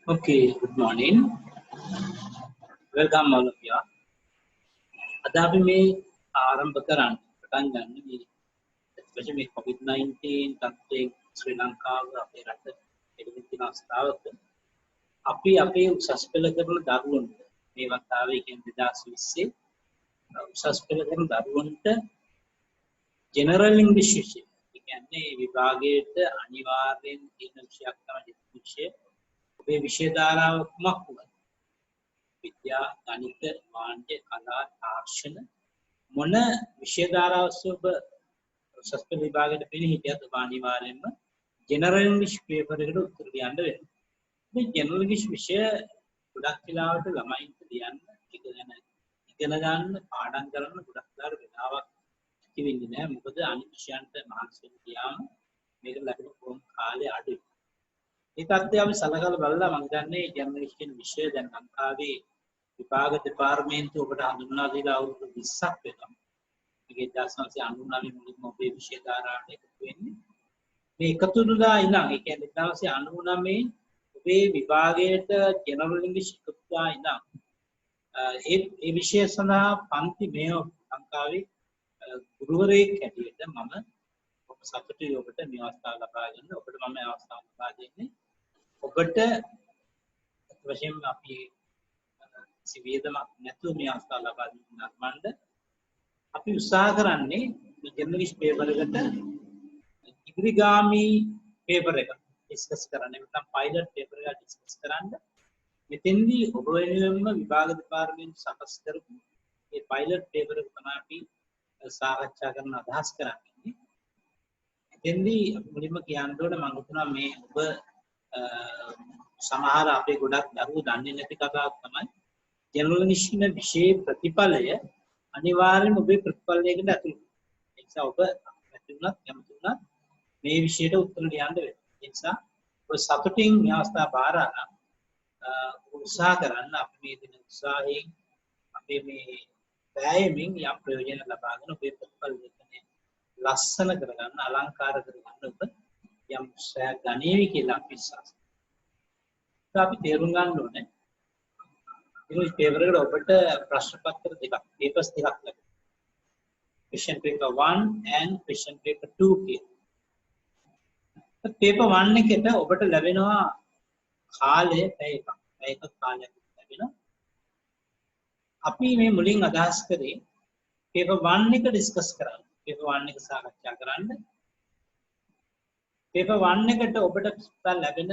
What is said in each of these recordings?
Okay, good morning. Welcome all of you. අද අපි මේ ආරම්භ කරන්න පටන් ගන්න මේ especially මේ COVID-19 තත්ත්වයෙන් ශ්‍රී ලංකාව අපේ රට එළිවෙන දින අවස්ථාවක අපි අපේ උසස් පෙළ කරන දරුවන්ට මේ වතාවේ කියන්නේ 2020 උසස් පෙළ කරන දරුවන්ට ජෙනරල් ඉංග්‍රීසි විෂය කියන්නේ විභාගයට අනිවාර්යෙන් තියෙන විෂයක් තමයි විෂය. ඔබේ විෂය ධාරාව කුමක් වුණත් විද්‍යා ගණිත වාණිජ්‍ය කලා තාක්ෂණ මොන විෂය ධාරාවක් ඔබ උසස් පෙළ විභාගයට පෙනී හිටියත් ඔබ අනිවාර්යයෙන්ම ජෙනරල් ඉංග්‍රීසි පේපර් එකට උත්තර ලියන්න වෙනවා. මේ ජෙනරල් ඉංග්‍රීසි විෂය ගොඩක් වෙලාවට ළමයින්ට ලියන්න ඉගෙන ගන්න පාඩම් කරන්න ගොඩක් වෙලාවක් තිබෙන්නේ නැහැ. මොකද අනිත් විෂයන්ට මහන්සි වෙන්න ගියාම මේක ලැබෙන කාලය අඩුයි. ඒ තත්ත්වය අපි සලකලා බලලා මම දන්නේ ජර්නලිස්ට් කියන විෂය දැන් ලංකාවේ විභාග දෙපාර්තමේන්තුව ඔබට හඳුන්වා දීලා අවුරුදු 20ක් වෙනවා. මේක 1999 මුලින්ම ඔබේ විෂය ධාරාවට එකතු වෙන්නේ. මේ එකතු වුණා ඉඳන් ඒ කියන්නේ 1999 ඔබේ විභාගයට ජෙනරල් ඉංග්‍රීසි එකතු වුණා ඉඳන් ඒ විෂය සඳහා පන්ති මේ ලංකාවේ ගුරුවරයෙක් හැටියට මම ඔබ සතුටුයි ඔබට මේ අවස්ථාව ලබා ගන්න. ඔබට මම මේ අවස්ථාව ලබා දෙන්නේ. ඔබට වශයෙන් අපි සිවියදමක් නැතුව මේ අවස්ථාව ලබා දෙන්න නර්මණ්ඩ අපි උත්සාහ කරන්නේ මේ ජර්නලිස්ට් පේපර් එකට ඉදිරිගාමී පේපර් එක ඩිස්කස් කරන්න. නැත්නම් පයිලට් පේපර් එක ඩිස්කස් කරන්න. මෙතෙන්දී ඔබ වෙනුවෙන්ම විභාග දෙපාර්තමේන්තුව සකස් කරපු මේ පයිලට් පේපර් එක තමයි අපි සාකච්ඡා කරන්න අදහස් කරන්නේ. එතෙන්දී මුලින්ම කියන්න ඕන මම හිතනවා මේ ඔබ සමහර අපේ ගොඩක් දරුවෝ දන්නේ නැති කතාවක් තමයි ජෙනරල් ඉංග්‍රීසි විෂයේ ප්‍රතිඵලය අනිවාර්යයෙන්ම ඔබේ ප්‍රතිඵලයකට ඇතුළත්. ඒ නිසා ඔබ ඇතුළත් කැමති වුණත් මේ විෂයට උත්තර ලියන්න වෙනවා. ඒ නිසා ඔබ සතුටින් මේ අවස්ථාව බාර ගන්න උත්සාහ කරන්න. අපි මේ දින උත්සාහයෙන් අපේ මේ වෑයමින් යම් ප්‍රයෝජන ලබාගෙන ඔබේ ප්‍රතිඵල දෙකනේ ලස්සන කරගන්න අලංකාර කරගන්න ඔබ යම් උත්සාහ ගනීවි කියලා අපි විශ්වාස කරනවා. අපි තේරුම් ගන්න ඕනේ ඉංග්‍රීසි පේපර් එකට ඔබට ප්‍රශ්න පත්‍ර දෙකක් papers දෙකක් ලැබෙනවා. question paper 1 and question paper 2 කියලා. paper 1 එකට ඔබට ලැබෙනවා කාලය පැය එකක්. පැය එකක් කාලයක් ලැබෙනවා. අපි මේ මුලින් අදහස් කරේ paper 1 එක ඩිස්කස් කරන්න. paper 1 එක සාකච්ඡා කරන්න. paper 1 එකට ඔබට ලැබෙන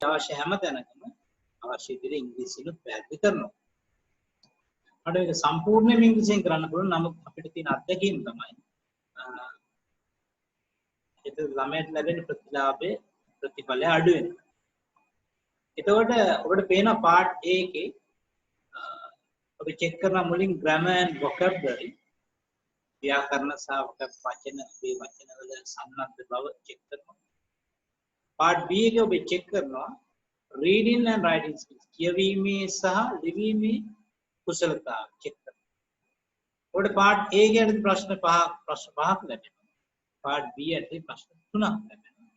අවශ්‍ය හැම තැනකම අවශ්‍ය විදිහට ඉංග්‍රීසියෙන් පැහැදිලි කරනවා. අපිට ඒක සම්පූර්ණයෙන්ම ඉංග්‍රීසියෙන් කරන්න පුළුවන්. නමුත් අපිට තියෙන අත්දැකීම තමයි ඒක ළමයට ලැබෙන ප්‍රතිලාභයේ ප්‍රතිඵලය අඩු වෙනවා. එතකොට ඔබට පේන part A එකේ ඔබ චෙක් කරන මුලින් grammar and vocabulary ව්‍යාකරණ සහ වචන මේ වචනවල සම්බන්ධ බව චෙක් කරනවා. part B එකේ ඔබ චෙක් කරනවා reading and writing skills කියවීමේ සහ ලිවීමේ කුසලතාව චෙක් කරනවා. ඔබට part A එකේ ප්‍රශ්න පහක් ලැබෙනවා. part B එකේ ප්‍රශ්න 3ක් ලැබෙනවා.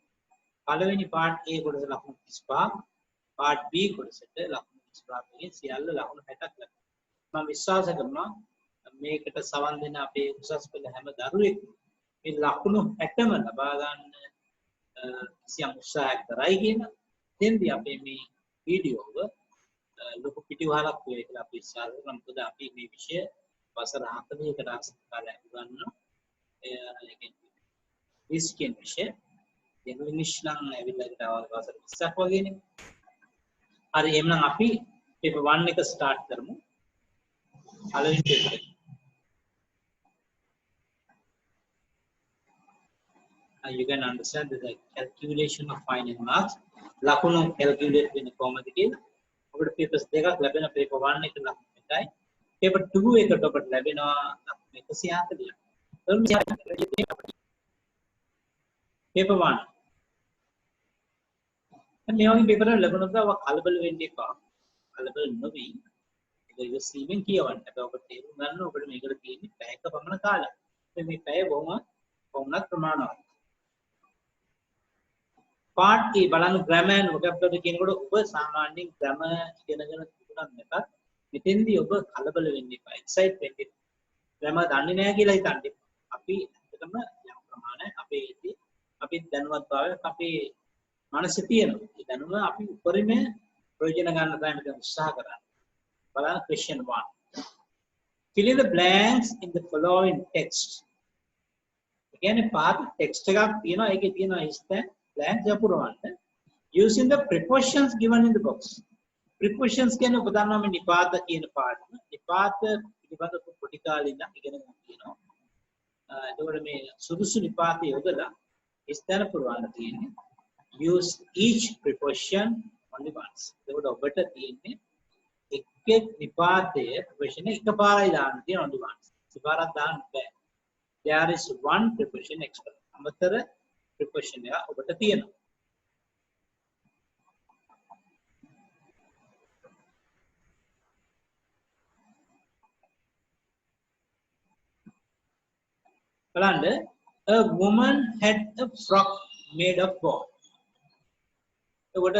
පළවෙනි part A කොටස ලකුණු 35, part B කොටසට ලකුණු 35 වගේ සියල්ල ලකුණු 60ක් ලැබෙනවා. මම විශ්වාස කරනවා මේකට සවන් දෙන අපේ උසස් පෙළ හැම දරුවෙක් මේ ලකුණු 60ම ලබා ගන්න කිසියම් උත්සාහයක් කරයි කියන දෙන්දී අපේ මේ වීඩියෝව ලොකු පිටිවහලක් වේ කියලා අපි විශ්වාස කරනවා. මොකද අපි මේ විෂය වසර 40කට ආසන්න කාලයක් ගන්නවා. ඒකෙන් ඉස්කින් විෂය ජෙනරල් ඉංග්‍රීසි නම් ඇවිල්ලා වසර 20ක් වගේනේ. හරි එහෙනම් අපි paper 1 එක ස්ටාර්ට් කරමු. පළවෙනි paper එක. You can understand the calculation of final marks. ලකුණු calculate වෙන කොහොමද කියලා. ඔබට papers දෙකක් ලැබෙන paper 1 එක ලකුණු 60යි. paper 2 එකට ඔබට ලැබෙනවා ලකුණු 140ක්. paper 1. මේ වගේ paper එක ලැබුණොත් කලබල වෙන්න එපා. කලබල නොවි ඒක ඉවසීමෙන් කියවන්න. හැබැයි ඔබ තේරුම් ගන්න ඔබට මේකට තියෙන්නේ පැයක පමණ කාලයක්. මේ පැය බොහොම කොහොමද ප්‍රමාණවත්. part E බලන්න grammar and vocabulary කියනකොට ඔබ සාමාන්‍යයෙන් grammar ඉගෙනගෙන තිබුණත් නැතත් මෙතෙන්දී ඔබ කලබල වෙන්න එපා. excite වෙන්න එපා. grammar දන්නේ නැහැ කියලා හිතන්නේ. අපි ඇත්තටම යම් ප්‍රමාණයක් අපි දැනුවත්භාවයක් අපේ මනසේ තියෙනවා. ඒ දැනුම අපි උපරිම ප්‍රයෝජන ගන්න තමයි මෙතන උත්සාහ කරන්නේ. බලන්න question 1. Fill in the blanks in the following text. කියන්නේ පාට text එකක් තියෙනවා. ඒකේ තියෙනවා ඉස්තැන් blanks අපුරවන්න. Using the prepositions given in the box. Prepositions කියන්නේ ඔබ දන්නවා මේ නිපාත කියන පාඩම. නිපාත පිළිබඳ පොඩි කාලේ ඉඳන් ඉගෙන ගන්න තියෙනවා. එතකොට මේ සුදුසු නිපාතය යොදලා ඉස්තැන පුරවන්න තියෙන්නේ. Use each preposition only once. එතකොට ඔබට තියෙන්නේ එක් නිපාතයේ preposition එකපාරයි දාන්න තියෙන only once. දෙපාරක් දාන්න බෑ. There is one preposition extra. අමතර preposition එක ඔබට තියෙනවා. බලන්න a woman had a frock made of gold. එතකොට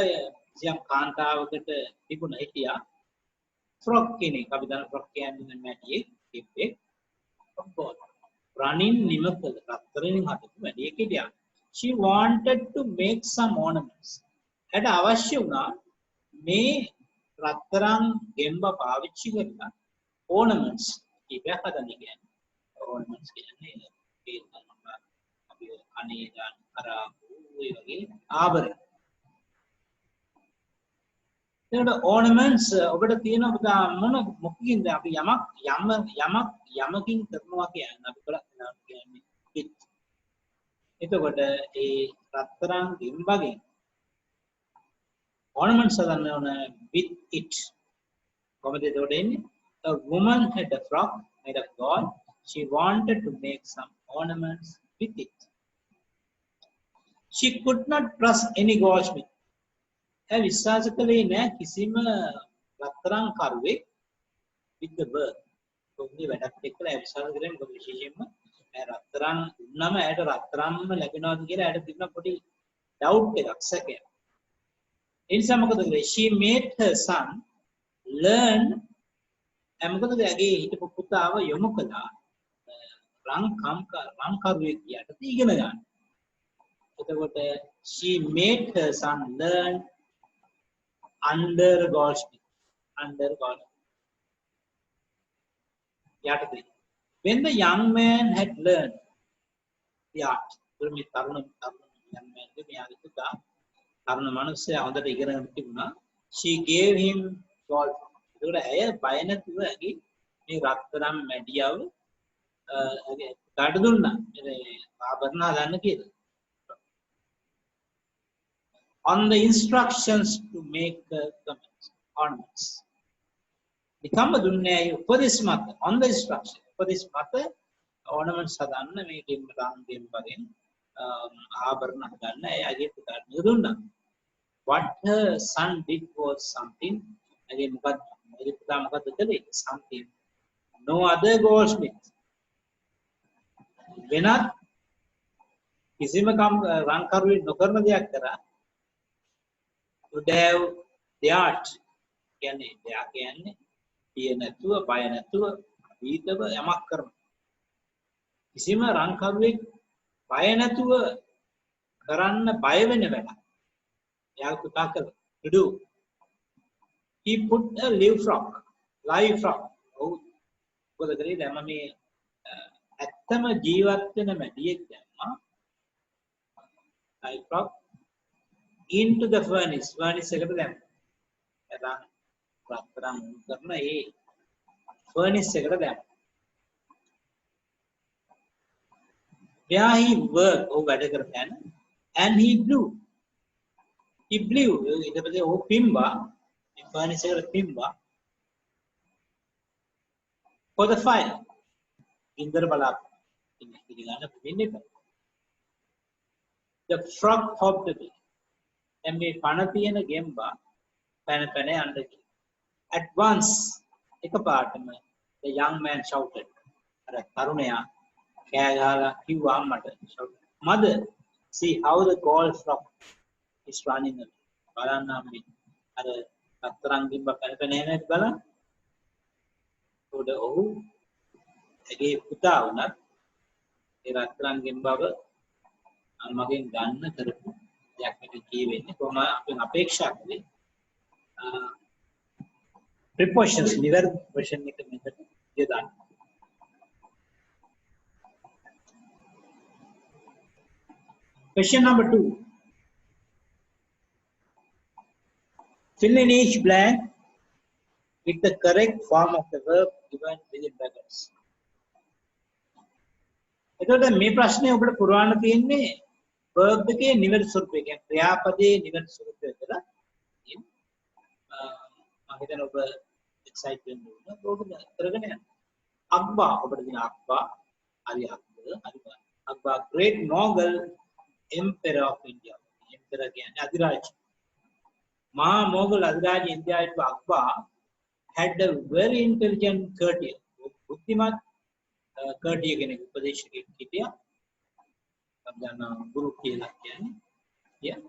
සියම් කාන්තාවකට තිබුණ හිටියා frock කෙනෙක්. අපි දන්න frock කියන්නේ මැටියෙක් කිප්පෙක් of gold. running නිමකල රත්තරන්ෙන් හදපු මැටියෙක් හිටියා. She wanted to make some ornaments. එයාට අවශ්‍ය වුණා මේ රත්තරන් ගෙම්බ පාවිච්චි කරලා ornaments කීපයක් හදන්න කියන්නේ. ornaments කියන්නේ අපි අනේ දාන කරාපු ඒ වගේ ආභරණ. එතකොට ornaments ඔබට තියෙන මොන මොකකින්ද අපි යමකින් කරනවා කියන්නේ අපි කියන්නේ පිට. එතකොට ඒ රත්තරන් ගෙම්බගෙන් ornaments හදන්න ඕන with it. කොහොමද එතකොට එන්නේ? A woman had a frock made of gold. She wanted to make some ornaments with it. She could not trust any goldsmith. ඒ විශ්වාස කළේ නැහැ කිසිම රත්තරන් කරුවෙක් with the bird. කොහොමද වැඩක් එක්කලා ඒ විශ්වාස කරන්නේ මොකද විශේෂයෙන්ම රත්තරන් දුන්නම ඇයට රත්තරන්ම ලැබෙනවද කියලා ඇයට තිබුණ පොඩි doubt එකක් සැකයක්. ඒ නිසා මොකද කළේ? She made her son learn මොකද ඇගේ හිටපු පුතාව යොමු කළා රං කරුවෙක් යට ඉගෙන ගන්න. එතකොට she made her son learn under goldsmith. යටතේ. When the young man had learned the art, මේ තරුණ young man මෙයාගේ පුතා තරුණ මිනිස්සයා හොඳට ඉගෙන තිබුණා. She gave him gold. ඒකට ඇය බය නැතුව ඇගේ මේ රත්තරන් මැඩියව කාට දුන්නා. මේ ආභරණ හදන්න කියලා. On the instructions to make ornaments. නිකම්ම දුන්නේ උපදෙස් මත on the instruction. උපදෙස් මත ornaments හදන්න මේ ගෙම්බගෙන් ආභරණ හදන්න ඇගේ පුතාට දුන්නා. What her son did was something. ඇගේ පුතා මොකද කළේ? Something no other goldsmith. වෙනත් කිසිම රංකරුවෙක් නොකරන දෙයක් කරා. would have the art කියන්නේ දෙයක් කියන්නේ පිය නැතුව බය නැතුව අතීතව යමක් කරන කිසිම රංකරුවෙක් බය නැතුව කරන්න බය වෙන වැඩක් එයා පුතා කළා to do. He put a live frock. ඔව් මොකද කරේ? දැන් මේ ඇත්තම ජීවත් වෙන මැඩියෙක් දැම්මා live frock into the furnace එකට දැම්මා. එතන රත්තරන් කරන ඒ furnace එකට දැම්මා. Where he worked වැඩ කරගෙන and he blew ඊට පස්සේ ਉਹ පිම්බා මේ furnace එකට පිම්බා for the fire ඉන්දර බලාප ඉන්න වෙන්නේ. The frog hopped away. දැන් මේ පණ තියෙන ගෙම්බා පැන යන්න ගියා. At once එකපාරටම the young man shouted. අර තරුණයා Mother, see how the golf flock is running. Balanami, other Katrangim Bakananet Bala. So the O again Putauna, the Ratrangim Baba, and Magin Gun, the Yakati Kivin, Koma in Apeksha. Precautions, never question it. Question number 2. Fill in each blank with the correct form of the verb given within brackets. එතකොට මේ ප්‍රශ්නේ ඔබට පුරවන්න තියෙන්නේ verb එකේ නිවැරදි ස්වරූපය. කියන්නේ ක්‍රියාපදයේ නිවැරදි ස්වරූපය කියලා. මම හිතන ඔබ එක්සයිට් වෙන්න ඕන. ඔබ කරගෙන යන්න. අක්බා ඔබට දෙන අක්බා හරි අක්බා අක්බා great Mughal emperor of India. emperor කියන්නේ අධිරාජ. මහා මොගල් අධිරාජ ඉන්දියාවේ අක්බා had a very intelligent courtier. බුද්ධිමත් courtier කෙනෙක් උපදේශකයෙක් හිටියා. අපදාන ගුරු කියලා කියන්නේ. Yeah.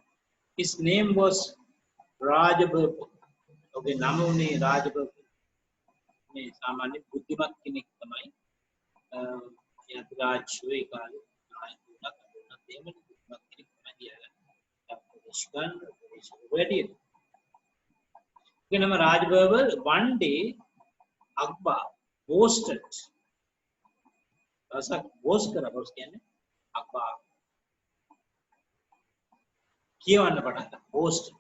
His name was Rajabarhu. ඔබේ නම උනේ රාජබර්හු. මේ සාමාන්‍ය බුද්ධිමත් කෙනෙක් තමයි. අධිරාජ්‍යයේ කාලේ නායකතුමා කරුණා දෙමළ බුද්ධිමත් කෙනෙක් තමයි කියලා. උපදේශකන් වැඩි. Rajbabal, one day Akbar boasted. Boast kara Akbar. Kiyawanna පටන් ගත්තා. Boasted.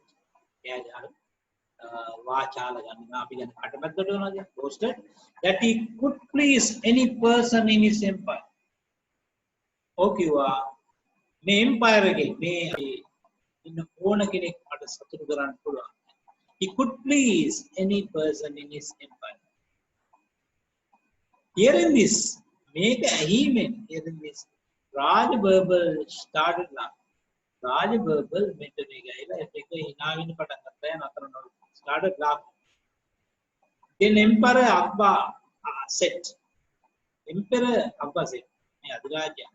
වාචාල ගන්නවා අපි කියන්නේ කටමැද්දට වෙනවාද? Boasted that he could please any person in his empire. ඔකියවා මේ empire එකේ මේ ඉන්න ඕන කෙනෙක් මට සතුටු කරන්න පුළුවන්. He could please any person in his empire. Hearing this, make a hearing. Hearing this, Rajabarhu started laughing. Rajabarhu started laughing. Then Emperor Akbar said, Emperor Akbar said,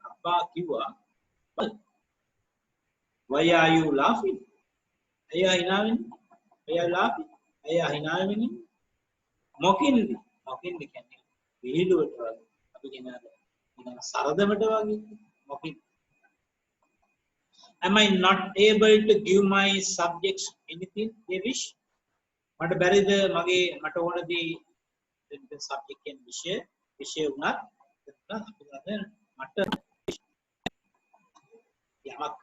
Akbar kiwa, why are you laughing? Are you laughing? Are you laughing? Are you laughing? Mockingly. Mockingly can you do it? Mocking. Am I not able to give my subjects anything they wish? But bury the magi matonadi the subject can wish not matter yamak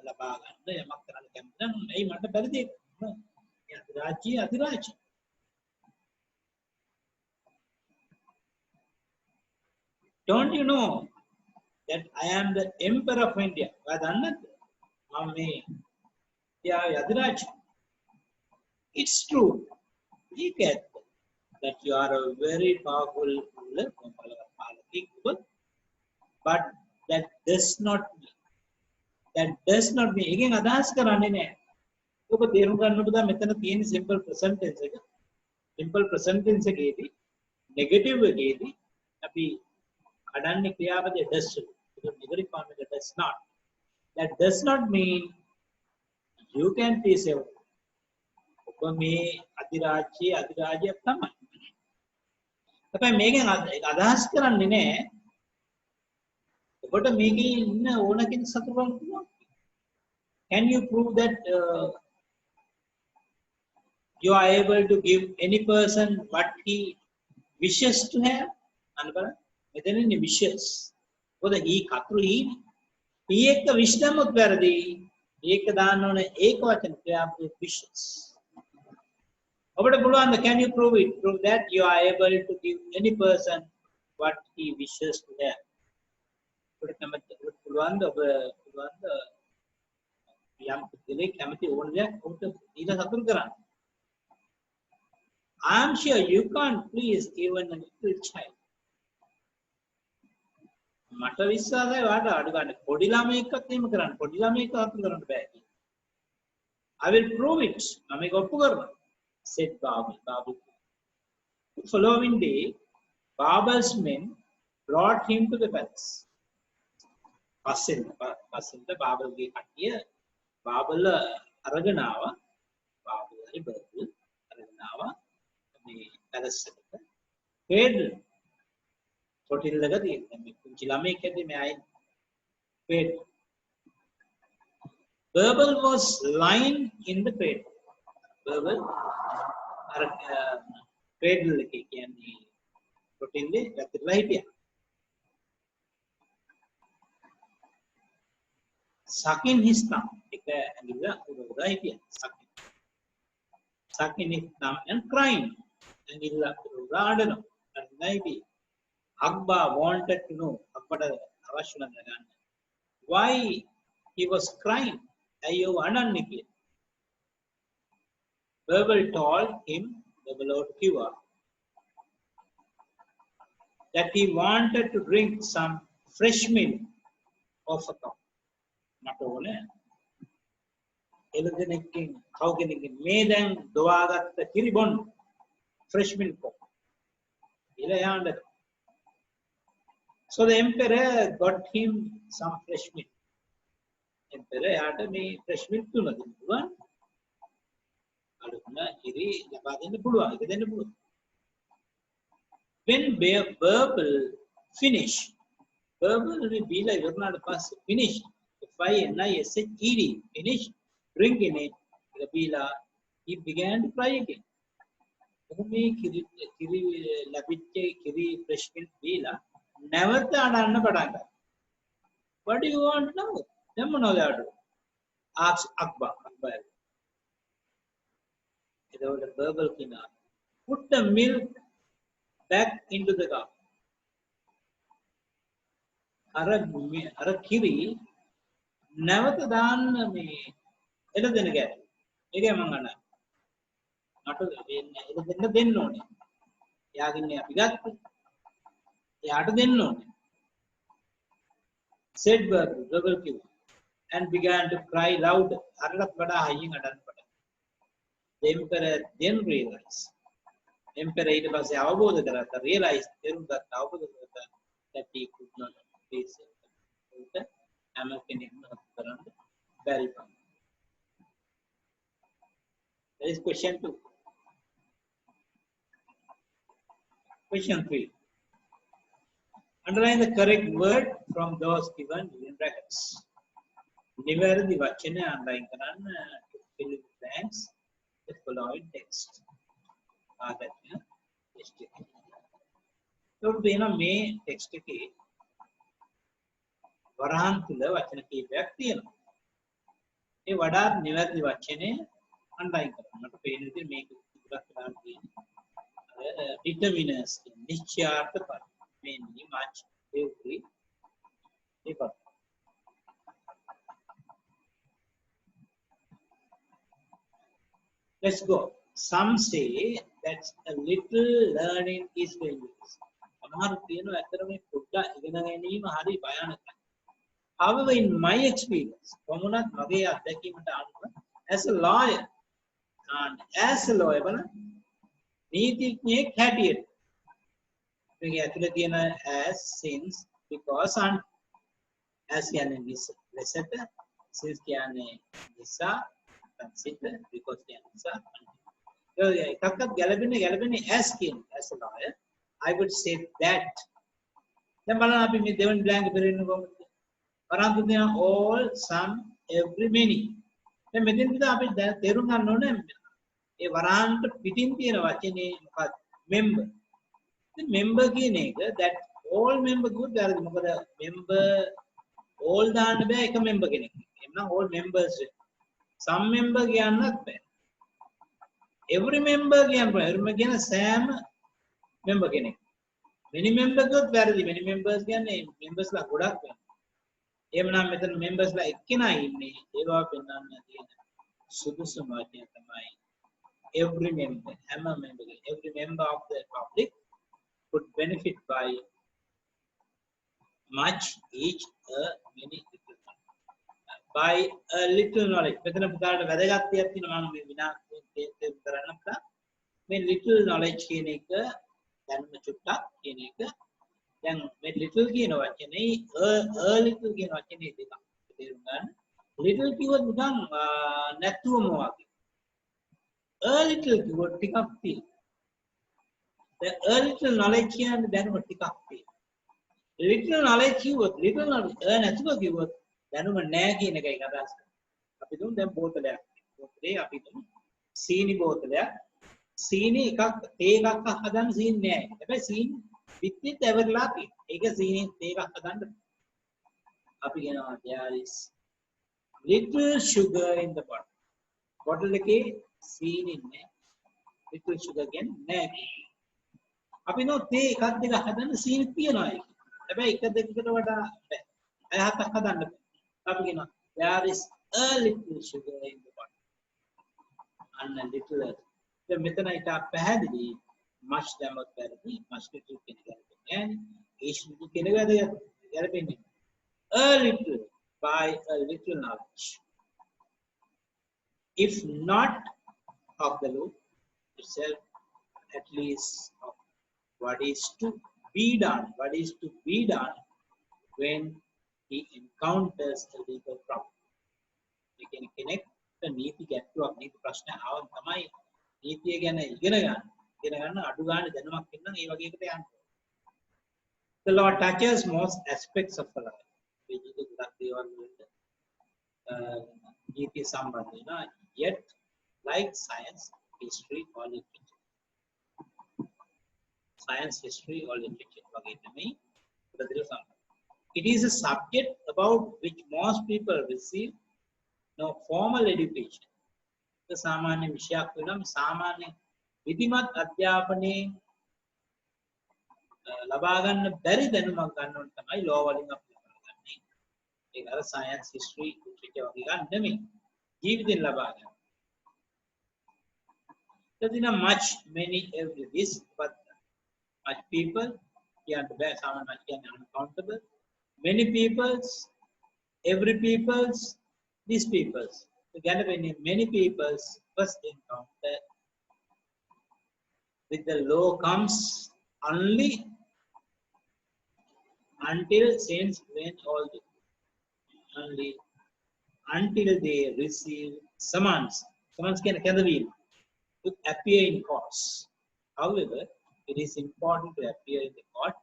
labagan yamak karan ay matter bury the Adhiraj. Don't you know that I am the emperor of India? It's true. We get that you are a very powerful ruler, but that does not mean. Again, adas karane ne. ඔබ තේරුම් ගන්න ඕනේ මෙතන තියෙන simple present tense එක. Simple present tense එකේදී negative එකේදී අපි කඩන්නේ ක්‍රියාපදයේ does. ඒක negative form එක does not. That does not mean you can please everyone. ඔබ මේ අධිරාජ්‍යයක් තමයි. අපේ මේකෙන් අදහස් කරන්නේ නෑ ඔබට මේකේ ඉන්න ඕන කෙනෙක් සතුටු වෙන්න පුළුවන්. Can you prove that you are able to give any person what he wishes to have? Medan wishes. Because he katru he ek wisdom utvaradi ek danone ek vachan kriya wishes. Can you prove it? Prove that you are able to give any person what he wishes to have. I am sure you can't please even a little child. මට විශ්වාසයි වාට අඩු ගන්න පොඩි ළමයෙක්වත් එහෙම කරන්න පොඩි ළමයෙක්ව අතු කරන්න බෑ. I will prove it. මම ඒක ඔප්පු කරනවා. Said Babur. The following day, Babur's men brought him to the palace. පස්සෙන්ද බාබල්ගේ කට්ටිය බාබල් අරගෙන ආවා බාබල් හරි බර්බල් අරගෙන ආවා මේ පැලස් එකට ෆේඩ් හොටෙල් එක තියෙනවා මේ කුංචි ළමෙක් ඇද්දි මේ අය fade Birbal was lying in the cradle. Birbal අර cradle එකේ කියන්නේ හොටෙල්ලේ වැතිරලා හිටියා. Sucking his thumb. එක ඇඟිල්ල උරලා හිටියා. Sucking his thumb and crying. ඇඟිල්ල උරලා අඬනවා. Akbar wanted to know. අක්බට අවශ්‍ය නම් ගන්න. Why he was crying? අයියෝ අඬන්නේ කියලා. Birbal told him, the Lord Kiva, that he wanted to drink some fresh milk of a cow. Not only එළදෙනෙක්ගෙන් කව් කෙනෙක්ගෙන් මේ දැන් දොවාගත්ත කිරි බොන්න fresh milk ඉල යන්න. So the emperor got him some fresh milk. Emperor යාට මේ fresh milk දුන්නා. පුළුවන් අලුත්ම කිරි ලබා දෙන්න පුළුවන්. ඒක දෙන්න පුළුවන්. When Birbal finished, Birbal බීලා ඉවරනාට පස්සේ finish FINISHED finish drinking it බීලා he began to cry again. මේ කිරි ලැබිච්ච කිරි fresh milk බීලා නැවත අඬන්න පටන් ගත්තා. What do you want now? දැන් මොනවද යාට? asked Akbar. එතකොට Birbal කියනවා put the milk back into the cup. අර කිරි නැවත දාන්න මේ එළදෙන ගැට. ඒකයි මම අහන්නේ. මට එළදෙන්න දෙන්න ඕනේ. එයාගින්නේ අපි ගත්තා. එයාට දෙන්න ඕනේ. Said Birbal කිව්වා and began to cry loud. අරකට වඩා හයියෙන් අඬන්න පටන්. The emperor then realized. Emperor ඊට පස්සේ අවබෝධ කරගත්තා. realized තේරුම් ගත්තා අවබෝධ කරගත්තා that he could not face it. ඒක හැම කෙනෙක්ම කරන්න බැරි බව. There is question 2. Question 3. Underline the correct word from those given in brackets. නිවැරදි වචන underline කරන්න to fill in the blanks the following text. ආදැක්ක text එක. ඒකට දෙනවා මේ text එකේ වරහන් තුල වචන කීපයක් තියෙනවා. ඒ වඩාත් නිවැරදි වචනේ underline කරන්න. මට පේන විදිහට මේක ඉස්සරහට දාන්න තියෙනවා. determiners නිශ්චයාර්ථ පද. mainly much every paper. Let's go. Some say that a little learning is dangerous. සමහරු කියනවා ඇත්තටම මේ පොඩ්ඩක් ඉගෙන ගැනීම හරි භයානකයි. However, in my experience, කොමුණත් මගේ අත්දැකීමට අනුව as a lawyer and as a lawyer බලන්න නීතිඥයෙක් හැටියට මේක ඇතුලේ තියෙන as since because and as කියන්නේ ලෙසට since කියන්නේ නිසා consider because කියන්නේ නිසා එකක්වත් ගැලපෙන්නේ as කියන as a lawyer I would say that දැන් බලන්න අපි මේ දෙවන බ්ලැන්ක් පෙරෙන්නේ කොහොමද වරන්තු දෙන all some every many දැන් මෙතෙන්ද අපි තේරුම් ගන්න ඕනේ ඒ වරන්ට පිටින් තියෙන වචනේ මොකක්ද member the member කියන එක that all member good වැරදි මොකද member all දාන්න බෑ එක member කෙනෙක් එන්නම් all members some member කියන්නත් බෑ every member කියන සෑම member කෙනෙක් many member good වැරදි many members කියන්නේ members ලා ගොඩක් වෙනවා එහෙමනම් මෙතන members ලා එක්කෙනා ඉන්නේ ඒවා පෙන්වන්න තියෙන සුදුසුම වචනය තමයි every member හැම member every member of the public could benefit by much each many little by a little knowledge මෙතන පුතාලට වැදගත් දෙයක් තියෙනවා මම මේ විනාඩි දෙකක් කරන්න අපලා මේ little knowledge කියන එක දැනුම චුට්ටක් කියන එක දැන් මේ little කියන වචනේ little කියන වචනේ දෙකක් තේරුම් ගන්න. little කිව්වොත් නිකන් නැතුවම වගේ. little කිව්වොත් ටිකක් තියෙනවා. දැන් little knowledge කියන්නේ දැනුම ටිකක් තියෙනවා. little knowledge කිව්වොත් little knowledge නැතුව කිව්වොත් දැනුම නැහැ කියන එකයි අදහස් කරන්නේ. අපි දුන්න දැන් බෝතලයක්. බෝතලේ අපි දුන්න සීනි බෝතලයක්. සීනි එකක් තේ එකක් හදන්න සීනි නැහැ. හැබැයි සීනි පිටිත් ඇවරලා තියෙනවා. ඒක සීනි තේ එකක් හදන්න. අපි කියනවා there is little sugar in the bottle. bottle එකේ සීනි නැහැ. little sugar කියන්නේ නැහැ. අපි නෝ තේ එකක් දෙක හදන්න සීනි තියනවා ඒක. හැබැයි එක දෙකකට වඩා බෑ. අය හතක් හදන්න බෑ. අපි කියනවා there is a little sugar in the bottle. and a little දැන් මෙතන ඊට පැහැදිලි much දැම්මත් පැහැදිලි much little කියන එක ගැලපෙන්නේ is little කියන එක ගැලපෙන්නේ a little by a little knowledge if not of the law itself at least of what is to be done when he encounters a legal problem. කෙනෙක් නීති ගැටලුවක් නීති ප්‍රශ්න ආවම තමයි නීතිය ගැන ඉගෙන ගන්න අඩු ගන්න දැනුමක් ඉන්න ඒ වගේ එකට යන්න. The law touches most aspects of life. මේ ජීවිත ගොඩක් දේවල් වලට නීති සම්බන්ධ වෙනවා. Yet like science, history or literature. Science, history or literature වගේ තමයි ප්‍රතිල සම්බන්ධ. It is a subject about which most people receive no formal education. The සාමාන්‍ය විෂයක් වෙනවා සාමාන්‍ය විධිමත් අධ්‍යාපනයේ ලබා ගන්න බැරි දැනුමක් ගන්න ඕන තමයි law වලින් අපි කරගන්නේ. ඒක අර science, history, literature වගේ ගන්න නෙමෙයි. ජීවිතෙන් ලබා ගන්න. There is much many every this but much people can't bear සාමාන්‍ය much can uncountable. Many peoples, every peoples, these peoples. Together, many people's first encounter with the law comes only until since when all the, only until they receive summons. Summons can be to appear in courts. However, it is important to appear in the court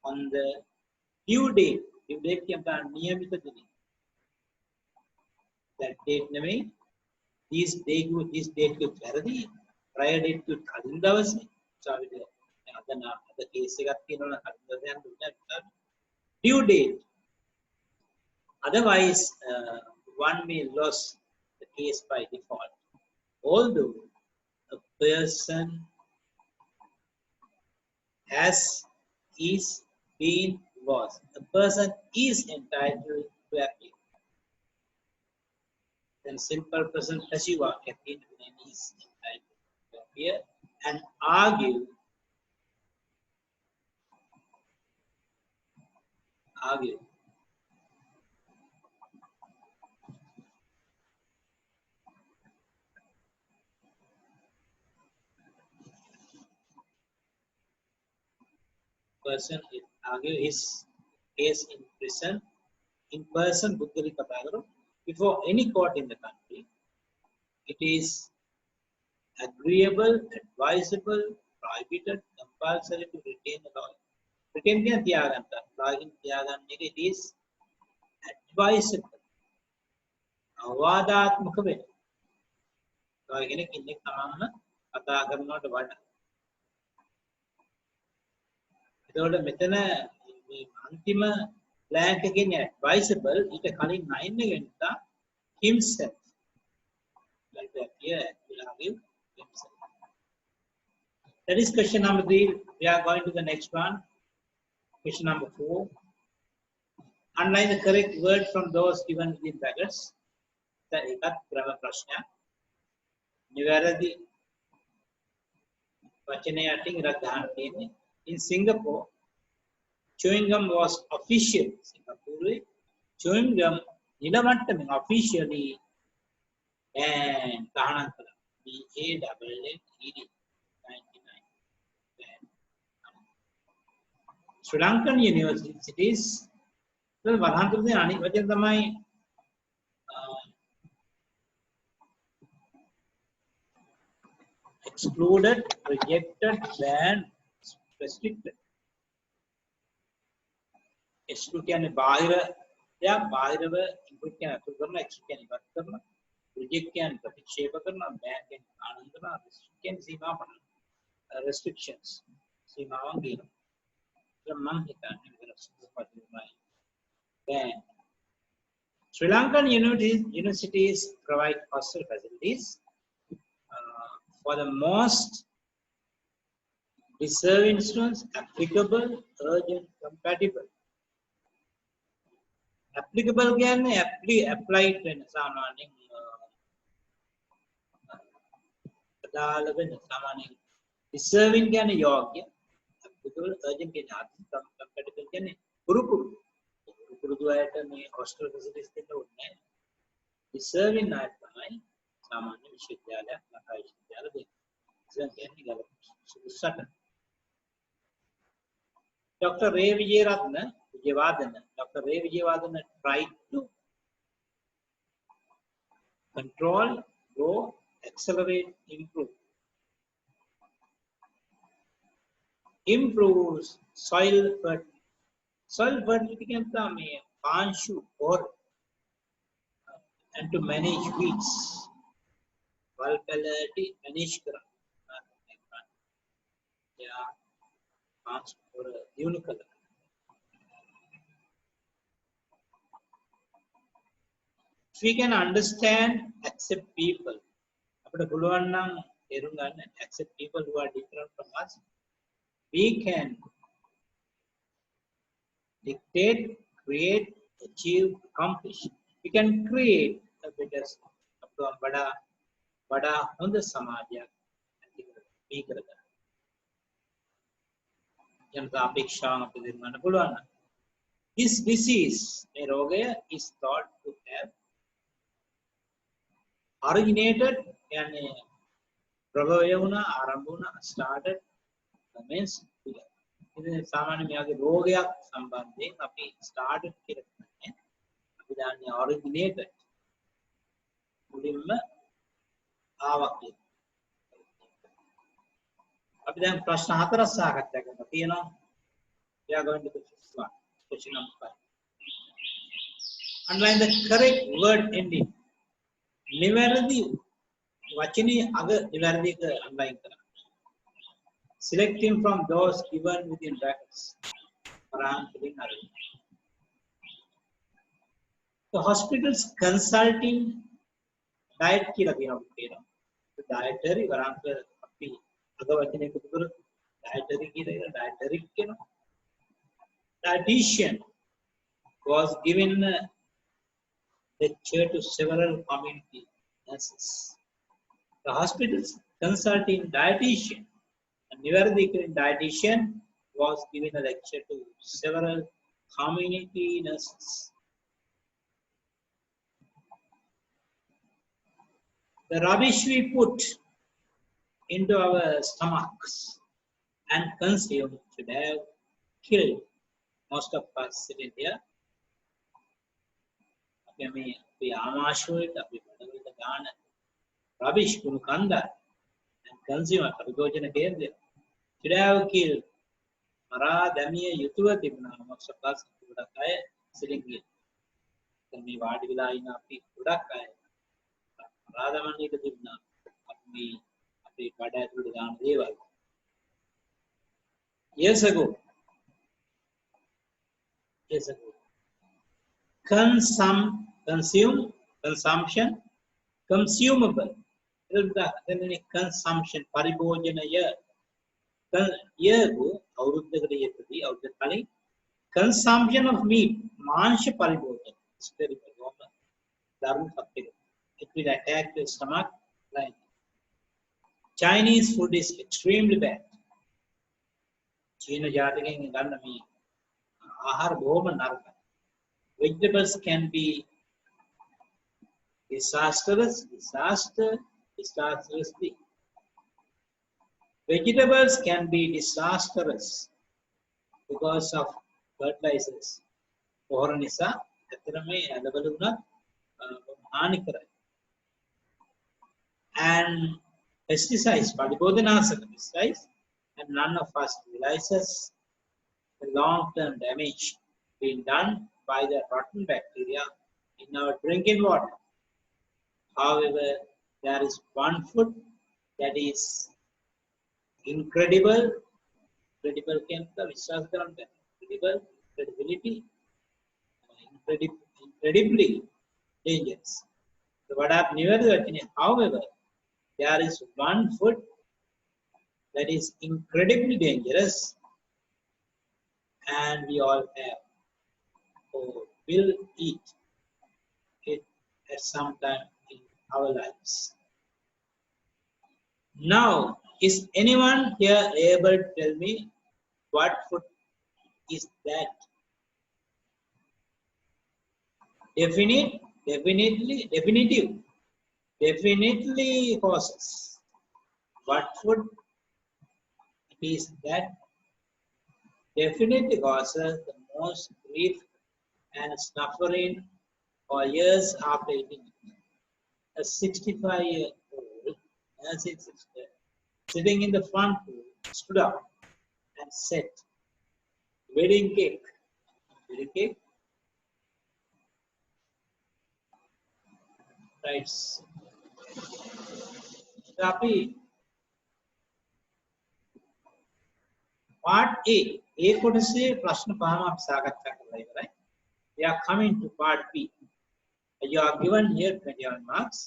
on the due date. Due date can be niyamita dini. That date නෙමෙයි this date ක වැරදි prior date ක කලින් දවසේ සාවිද අද case එකක් තියෙනවා කලින් දවසේ යන්න දුන්නා due date otherwise one may lose the case by default although a person a person is entitled to appeal. Then simple present passive वाक्य is entitled to appear and argue person is argue his case in person බුද්ධලි කතා කරමු before any court in the country. It is agreeable, advisable, prohibited, compulsory to retain the lawyer. Retain can තියාගන්න. lawyer තියාගන්න එක it is advisable. අවවාදාත්මක වෙන්න. lawyer කෙනෙක් ඉන්නේ තමන්ම කතා කරනවට වඩා. එතකොට මෙතන මේ අන්තිම blank again advisable ඊට කලින් 9 එක නිසා himself like that here will argue himself. That is question number 3. We are going to the next one. Question number 4. Underline the correct word from those given within brackets. එකත් ක්‍රම ප්‍රශ්නයක්. නිවැරදි වචනය යටින් ඉරක් ගන්න තියෙන්නේ. In Singapore, chewing gum was official. Singapore, chewing gum nilamattam officially and Kahanantala BANNED 99. Sri Lankan universities වරහන්තුරුදී අනිත් වචන තමයි excluded, rejected, banned, restricted. Exclude කියන්නේ බාහිර දෙයක් බාහිරව include කියන අතුරු කරනවා, exclude කියන්නේ ඉවත් කරනවා, reject කියන්නේ ප්‍රතික්ෂේප කරනවා, ban කියන්නේ ආනන්ද කරනවා, restrict කියන්නේ සීමා කරනවා. Restrictions සීමාවන් ගන්නවා. ඒක මම හිතන්නේ විතරයි. Ban. Sri Lankan universities provide hostel facilities for the most deserving students, applicable, urgent, compatible. Applicable කියන්නේ applied වෙන සාමාන්‍යයෙන් අදාළ වෙන සාමාන්‍යයෙන් deserving කියන්නේ යෝග්‍ය, applicable, urgent කියන්නේ අත්‍යවශ්‍ය, compatible කියන්නේ පුරුදු අයට මේ hostel facilities දෙන්න ඕනේ. deserving අයට තමයි සාමාන්‍ය විශ්වවිද්‍යාලයක් ලංකා විශ්වවිද්‍යාල දෙන්නේ. ඒක කියන්නේ ගලප Dr. Ray Vijayawardena tried to control, grow, accelerate, improve soil fertility. Soil fertility can be panshu or and to manage weeds. Vulnerability manage kara. Yeah, panshu or unique. If we can understand, accept people. අපිට පුළුවන් නම් තේරුම් ගන්න accept people who are different from us. We can dictate, create, achieve, accomplish. We can create a better बड़ा හොඳ සමාජයක් ඇති කරගන්න. ජනතා අපේක්ෂාවන් අපිට දෙන්න පුළුවන්. This disease, මේ රෝගය is thought to have originated यानी प्रभाव वुना आरंभ वुना started means इधर सामान्य में आगे रोगයක් संबंधी අපි started කියන්නේ අපි දන්නේ originated මුලින්ම ආවා කියන අපි දැන් ප්‍රශ්න හතරක් සාකච්ඡා කරලා තියෙනවා. We are going to question number 5. Underline the correct word ending. නිවැරදි වචනේ අග නිවැරදි එක අන්ලයින් කරන්න. Selecting from those given within brackets. The hospital's consulting diet කියලා කියනවා. Dietary වරන්ක අපි අග වචනේ එකතු කර dietary කියලා dietary කියනවා. Dietitian was given lecture to several community nurses. The hospital's consulting dietitian, a Nivardikan dietitian, was given a lecture to several community nurses. The rubbish we put into our stomachs and consume should have killed most of us sitting here. අපි ආමාශයට අපි බඩවලට ගන්න rubbish කුණු කන්ද and consumer පරිභෝජන කේන්ද්‍රය should have killed මරා දැමිය යුතුව තිබුණා most of us ගොඩක් අය sitting here. දැන් මේ වාඩි වෙලා ඉන්න අපි ගොඩක් අය මරා දමන්න එක තිබුණා. අපි අපේ බඩ ඇතුළට දාන දේවල්. Years ago. Consumption, consumable. Consumption, paribhojanaya. Consumption of meat, mansha paribhojan. It will attack the stomach. Chinese food is extremely bad. China jaatikayen ganna me ආහාර බොහොම නරකයි. Vegetables can be disastrously. Vegetables can be disastrous. because of fertilizers. පොහොර නිසා ඇත්තටම මේ ඇලවලු උනත් හානි කරයි. And pesticides, පලිබෝධනාශක pesticides, and none of us realizes the long-term damage being done by the rotten bacteria in our drinking water. However, there is one food that is incredible. Incredible credibility, incredibly dangerous. So what I've never gotten, however, there is one food that is incredibly dangerous, and we all have or will eat it at some time in our lives. Now, is anyone here able to tell me what food is that? Definitely causes. What food is that? Definitely causes the most grief and suffering for years after eating it. A 65-year-old nursing sister sitting in the front row stood up and said, wedding cake. Wedding cake? Right. Tapi, part A. A කොටසේ ප්‍රශ්න පහම අපි සාකච්ඡා කරලා ඉවරයි. We are coming to part B. You are given here 21 marks.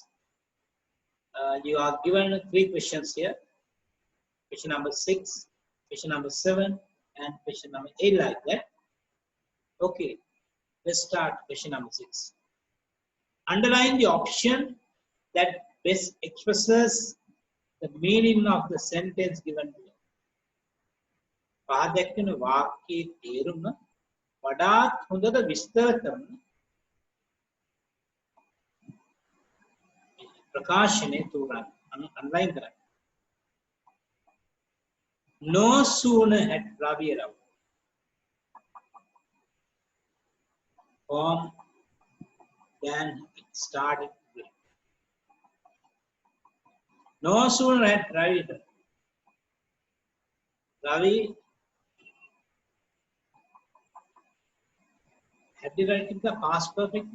You are given 3 questions here. Question number 6, question number 7, and question number 8 like that. Okay, let's start question number 6. Underline the option that best expresses the meaning of the sentence given below. පාදක්කන වාක්‍යයේ තේරුම වඩාත් හොඳට විස්තර කරන ප්‍රකාශනයේ තෝරන්න අන්ලයින් කරන්න. No sooner had Ravi arrived home than it started to rain. No sooner had Ravi had the writing the past perfect.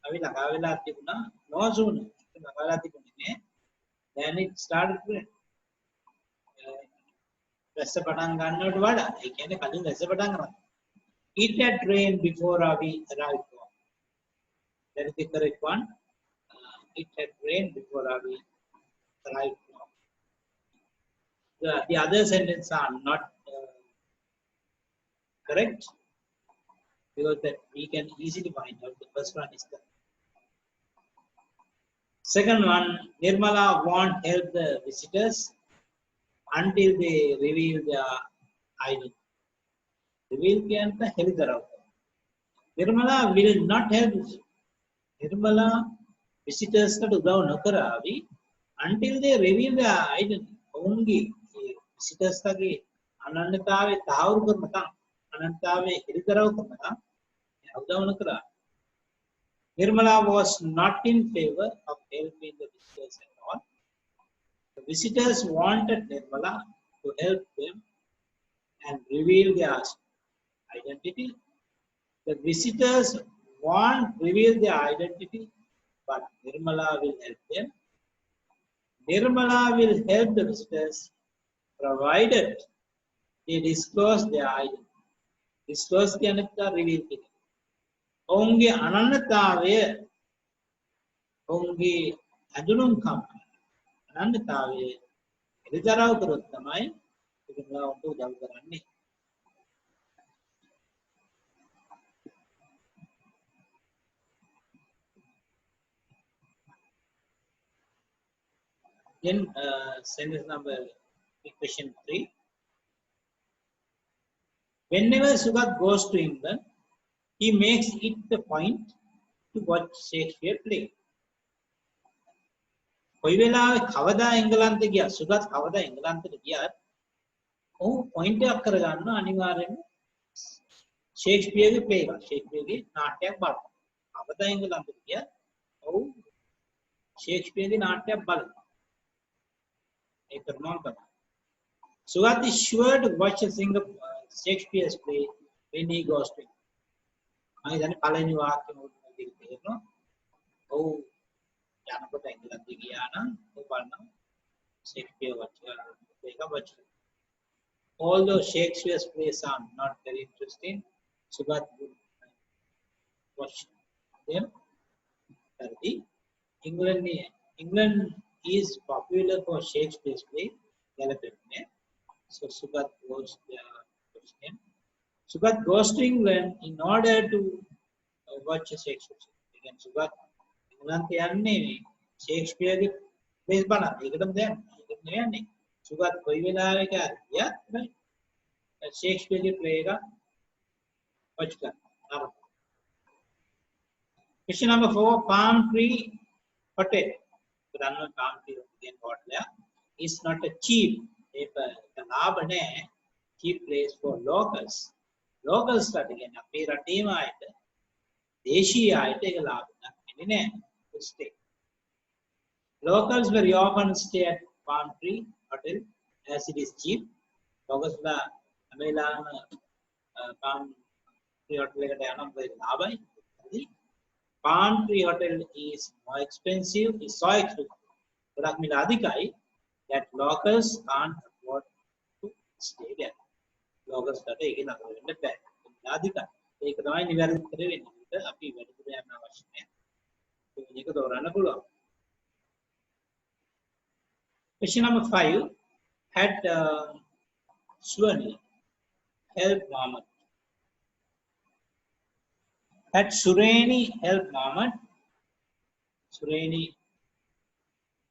Ravi ලගා වෙලා තිබුණා. No sooner ලගා වෙලා තිබුණේ. Then it started to rain. වැස්ස පටන් ගන්නවට වඩා ඒ කියන්නේ කලින් වැස්ස පටන් ගන්නවා. It had rained before Ravi arrived home. That is the correct one. It had rained before Ravi arrived home. The other sentences are not correct because that we can easily find out. The first one is correct. Second one, Nirmala won't help the visitors until they reveal their identity. Reveal කියන්ට හෙළිදරව්. Nirmala will not help. Nirmala visitors කට උදව් නොකරાવી until they reveal their identity. ඔවුන්ගේ visitors ගේ අනන්‍යතාවය තහවුරු කරනකම් අනන්‍යතාවය හෙළිදරව් කරනකම් උදව් නොකරා. Nirmala was not in favor of helping the visitors at all. The visitors wanted Nirmala to help them and reveal their identity. The visitors won't reveal their identity, but Nirmala will help them. Nirmala will help the visitors provided they disclose their identity. Disclose the anata reveal it. ඔවුන්ගේ අනන්‍යතාවය ඔවුන්ගේ අඳුනුම්කම් අනන්‍යතාවය එළිදරව් කරොත් තමයි ඒකලා උන්ට උදව් කරන්නේ. Then sentence number question 3. Whenever Sugat goes to England, he makes it the point to watch Shakespeare play. කොයි වෙලාවෙ කවදා එංගලන්තේ ගියා සුගත් කවදා එංගලන්තෙට ගියත් ඔහු පොයින්ට් එකක් කරගන්න අනිවාර්යයෙන්ම ශේක්ස්පියර්ගේ ප්ලේ එක ශේක්ස්පියර්ගේ නාට්‍යයක් බලන්න. අවත එංගලන්තෙට ගියා. ඔව් ශේක්ස්පියර්ගේ නාට්‍යයක් බලන්න. ඒක කරනවා තමයි. Sugat is sure to watch a Shakespeare's play when he goes to. I then පළවෙනි වාක්‍යම උදේ තේරෙනවා. ඔව් යනකොට එංගලන්තෙ ගියා නම් ඔය බලන්න Shakespeare watch. Although Shakespeare's plays are not very interesting, Sugat would watch them. England is popular for Shakespeare's play. So Sugat goes there. Sugat goes to England in order to watch Shakespeare. Again, Sugat England යන්නේ Shakespeare plays බලන්න. ඒකටම දැන් ඒක නෙවෙයි. Sugat කොයි වෙලාවක හරි Shakespeare play එක watch කරනවා. Question number 4, Palm Tree Hotel. Palm Tree Hotel is not a cheap. The ලාභ නැහැ. Cheap place for locals. Locals කියන්නේ අපේ රටේම ආයත දේශීය ආයත ඒක ලාභ නැහැ නෑ to stay. Locals very often stay at Palm Tree Hotel as it is cheap. Locals ලා අමෙලාම Palm Tree Hotel එකට යනවා මොකද ලාභයි. Palm Tree Hotel is more expensive. It's so expensive. ගොඩක් මිල අධිකයි that locals can't afford to stay there. Locals කට ඒක නතර වෙන්න බෑ. අධිකයි. ඒක තමයි නිවැරදි උත්තරේ වෙන්නේ. අපි වැඩිපුර යන්න අවශ්‍ය නැහැ. මේක තෝරන්න පුළුවන්. Question number 5. Had Sureni helped Muhammad? Had Sureni helped Muhammad? Sureni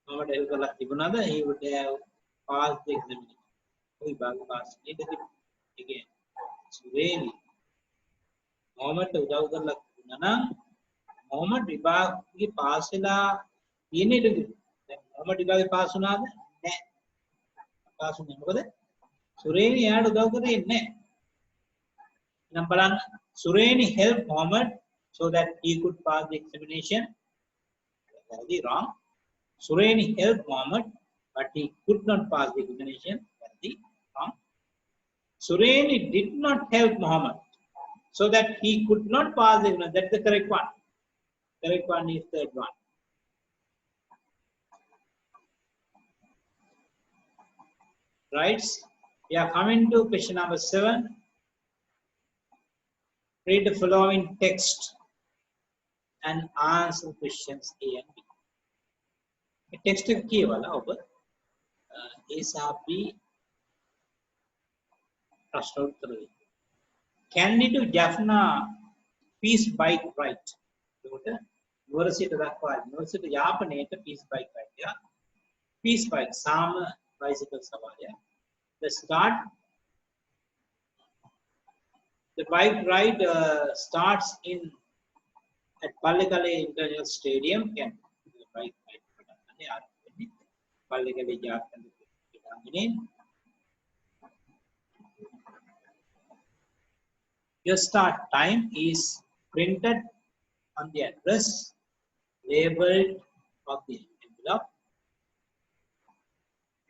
Muhammad help කරලා තිබුණාද? He would have passed the examination. කොයි භාග පාස් නේද? again Sureni Muhammad උදව් කරලා තිබුණා නම් Muhammad විභාගේ පාස් වෙලා තියෙන්නේ නේද? දැන් Muhammad විභාගේ පාස් වුණාද? නැහැ. පාස් වුණේ මොකද? Sureni යාට උදව් කරේ නැහැ. නම් බලන්න Sureni helped Muhammad so that he could pass the examination. Very wrong. Sureni helped Muhammad, but he could not pass the examination. Very wrong. Sureni did not help Muhammad, so that he could not pass the examination. That's the correct one. Correct one is third one. Right? We are coming to question number 7. Read the following text and answer questions A and B. The text is key wala over A sa B ප්‍රශ්න උත්තර දෙන්න. Candidate Jaffna peace bike ride. ඒකට university දක්වා university යාපනයේට peace bike ride එක. Peace bike සාම bicycle සවාරිය. The bike ride starts at Pallekale International Stadium. The bike ride පටන් ගන්න Pallekale ජාත්‍යන්තර Your start time is printed on the address labeled of the envelope.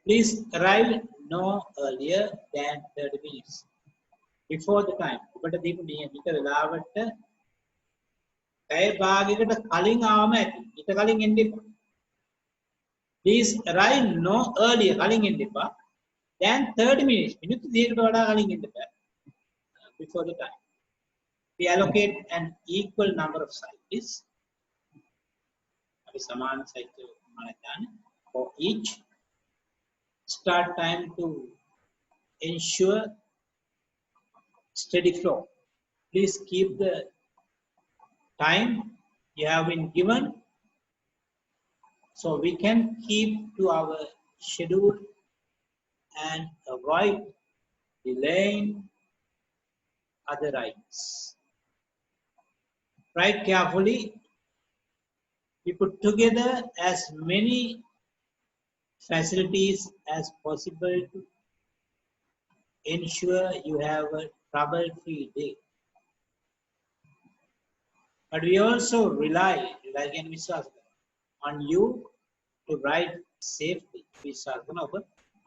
Please arrive no earlier than 30 minutes before the time. ඔබට දීපු නියමිත වෙලාවට පැය භාගයකට කලින් ආවම ඇති. ඊට කලින් එන්න එපා. Please arrive no earlier කලින් එන්න එපා. Than 30 minutes. මිනිත්තු 30කට වඩා කලින් එන්න එපා. Before the time. We allocate an equal number of cycles. සමාන cycle for each. Start time to ensure steady flow. Please keep the time you have been given so we can keep to our schedule and avoid delaying other rides. Write carefully. We put together as many facilities as possible to ensure you have a trouble-free day. But we also rely again විශ්වාස on you to ride safely. විශ්වාස කරන ඔබ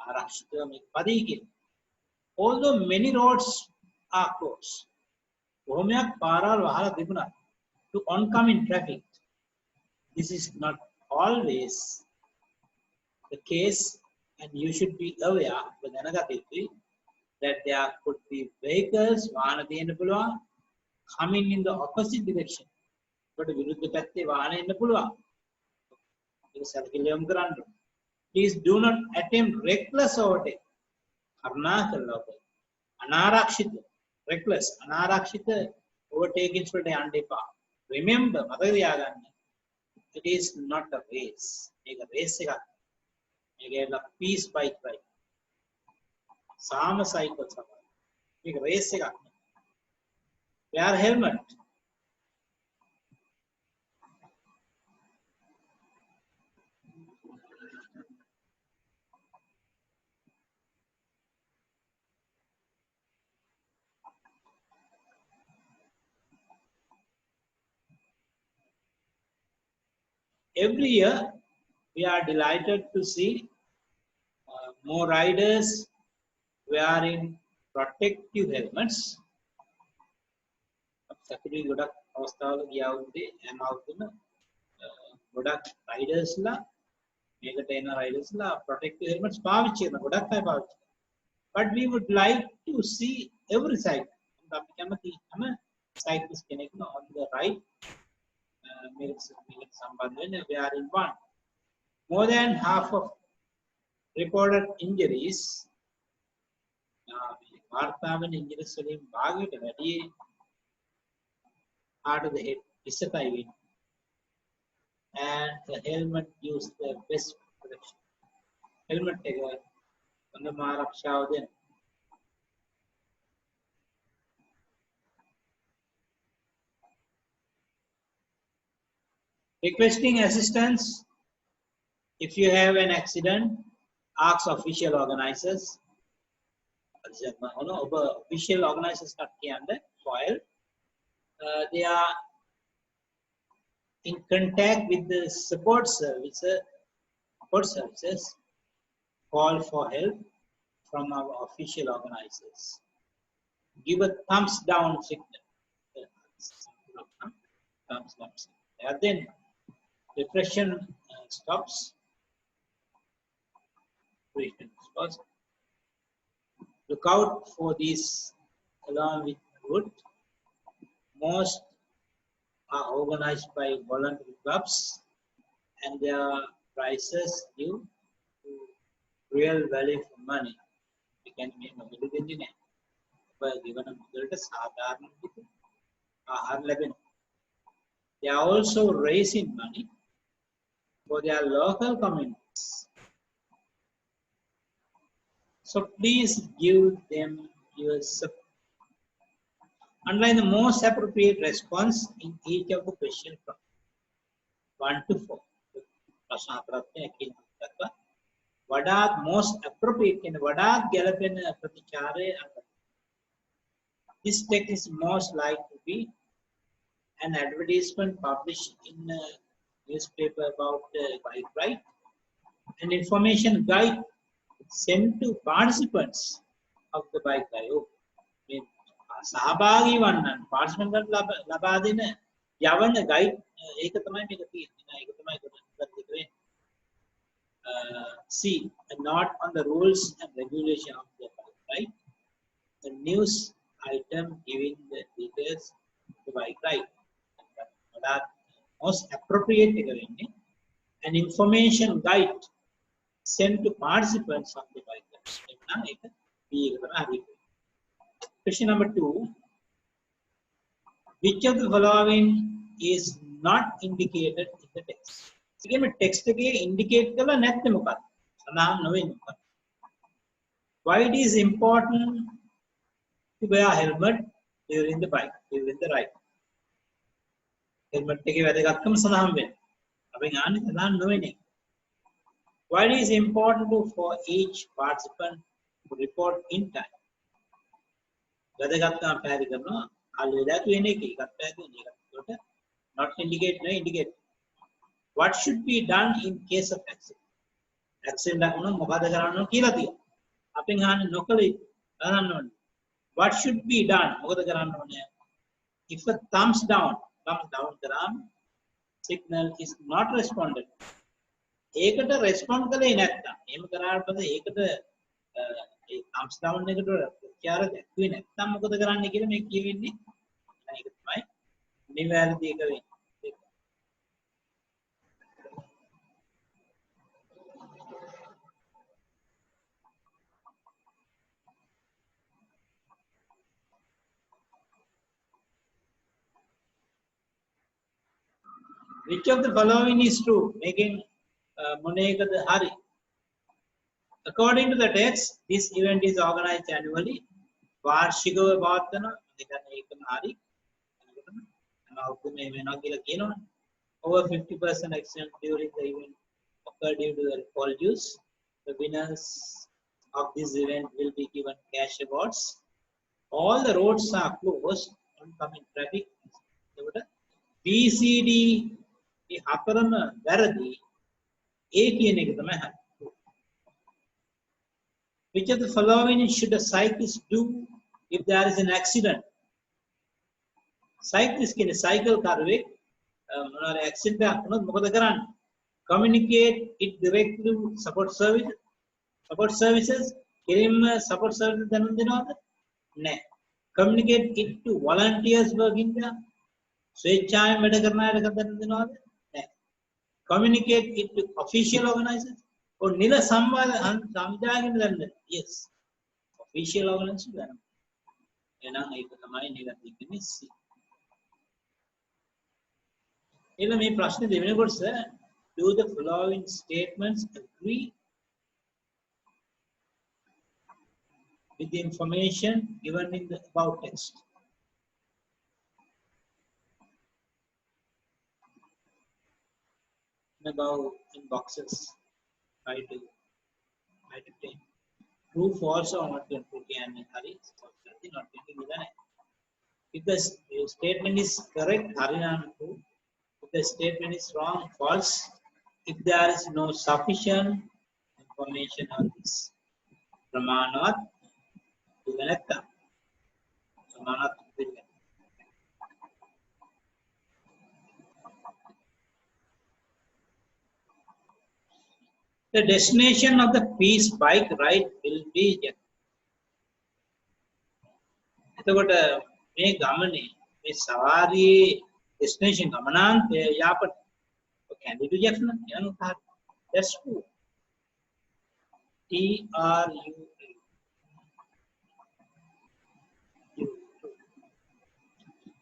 ආරක්ෂිතව මේ පදයි කියන. Although many roads are closed, බොහොමයක් පාරවල් වහලා තිබුණා to oncoming traffic. This is not always the case, and you should be aware that there could be vehicles වාහන තියෙන්න පුළුවන් coming in the opposite direction. But විරුද්ධ පැත්තේ වාහන එන්න පුළුවන්. ඒක සැලකිලි යොමු කරන්න. Please do not attempt reckless overtake. කරුණාකරලා ඔබ අනාරක්ෂිත reckless අනාරක්ෂිත overtakings වලට යන්න එපා. Remember මතක තියාගන්න. It is not a race. මේක race එකක්. මේක peace bike ride. සාම cycle සමග. මේක race එකක්. Wear helmet. Every year, we are delighted to see more riders wearing protective helmets. සැකරි ගොඩක් අවස්ථාවල ගියා වුණේ හැම අවුරුද්දම ගොඩක් riders ලා මේකට එන riders ලා protective helmets පාවිච්චි කරන ගොඩක් අය පාවිච්චි කරනවා. But we would like to see every cycle. අපි කැමති හැම cyclist කෙනෙක්ම on the right we are in one. More than half of reported injuries වාර්තාවන injuries වලින් භාගයට වැඩි heart of the head disappearing, and the helmet gives the best protection. Helmet එක හොඳම ආරක්ෂාව දෙන. Requesting assistance if you have an accident, ask official organizers. Official organizers under file. They are in contact with the support services. Call for help from our official organizers. Give a thumbs down signal. Thumbs down signal. And then depression stops. Look out for these along with route. Most are organized by voluntary clubs, and their prices give real value for money. We can make a little bit but given a little sadharana they are also raising money for their local communities. So please give them your support. Underline the most appropriate response in each of the questions from 1 to 4. Vadaat most appropriate in Vadaat Galapan Pratichare. This text is most likely to be an advertisement published in a newspaper about bike ride, an information guide sent to participants of the bike ride. සහභාගී වන්නන් පාර්ටිසිපන්ට් ලබා දෙන යවන guide ඒක තමයි මේක තියෙන්නේ. ඒක තමයි කරන්නේ. See, not on the rules and regulation of the bike ride. The news item giving the details of the bike ride. That most appropriate එක වෙන්නේ an information guide sent to participants of the bike ride. එතන ඒක B එක තමයි හරි. Question number 2. Which of the following is not indicated in the text? Again, text indicate kala නැත්te මොකක්ද? සඳහන් නොවෙන්නේ මොකක්ද? Why it is important to wear helmet during the ride? Helmet එකේ වැදගත්කම සඳහන් වෙනවා. අපි ගන්න සඳහන් නොවෙන්නේ. Why it is important for each participant to report in time? වැදගත්කම පැහැදිලි කරනවා. කල් වේදතු වෙන එක එකක් පැහැදිලි එකකට not indicate, no indicate. What should be done in case of accident? Accident එකක් මොකද කරන්න කියලා තියෙනවා. අපෙන් අහන්නේ නොකලේ අහන්න ඕනේ. What should be done? මොකද කරන්න ඕනේ? If a thumbs down කරාම signal is not responded. ඒකට respond කළේ නැත්නම් එහෙම කරාට පස්සේ ඒකට ඒ thumbs down එකට ප්‍රතිචාර දැක්ුවේ නැත්නම් මොකද කරන්න කියලා මේ කියවෙන්නේ. ඒක තමයි නිවැරදි එක වෙන්නේ. Which of the following is true? Making මොනේකද හරි? According to the text, this event is organized annually. වාර්ෂිකව පවත්වනවා. ඒකම හරි. අවුරුද්දේ වෙනවා කියලා කියනවනේ. Over 50% accident during the event occur due to the alcohol use. The winners of this event will be given cash awards. All the roads are closed on coming traffic. BCD ඒ හතරම වැරදි. A කියන එක තමයි හරි. Which of the following should a cyclist do if there is an accident? Cyclist කියන්නේ cycle කරුවෙක් මොනවාරි accident එකක් වුණොත් මොකද කරන්නේ? Communicate it directly to support services. කෙලින්ම support services දැනුම් දෙනවද? නැහැ. Communicate it to volunteers working there. ස්වේච්ඡාවෙන් වැඩ කරන අයට දැනුම් දෙනවද? නැහැ. Communicate it to official organizers. or නිල සමුදායකින් දැනුම් දෙන්න. Yes. Official organizers දැනුම්. එහෙනම් ඒක තමයි නිවැරදි වෙන්නේ C. එළ මේ ප්‍රශ්නේ දෙවෙනි කොටස do the following statements agree with the information given in the above text? Above in boxes 5 to 10. True, false or not true? Can hurry? Not true. If the statement is correct, hurry and true. If the statement is wrong, false. If there is no sufficient information on this, pramanat vivanetta. Pramanat vivanetta. The destination of the peace bike ride will be. එතකොට මේ ගමනේ මේ සවාරියේ destination ගමනාන්තය යාපට can you do Jackson? That's true. TRU.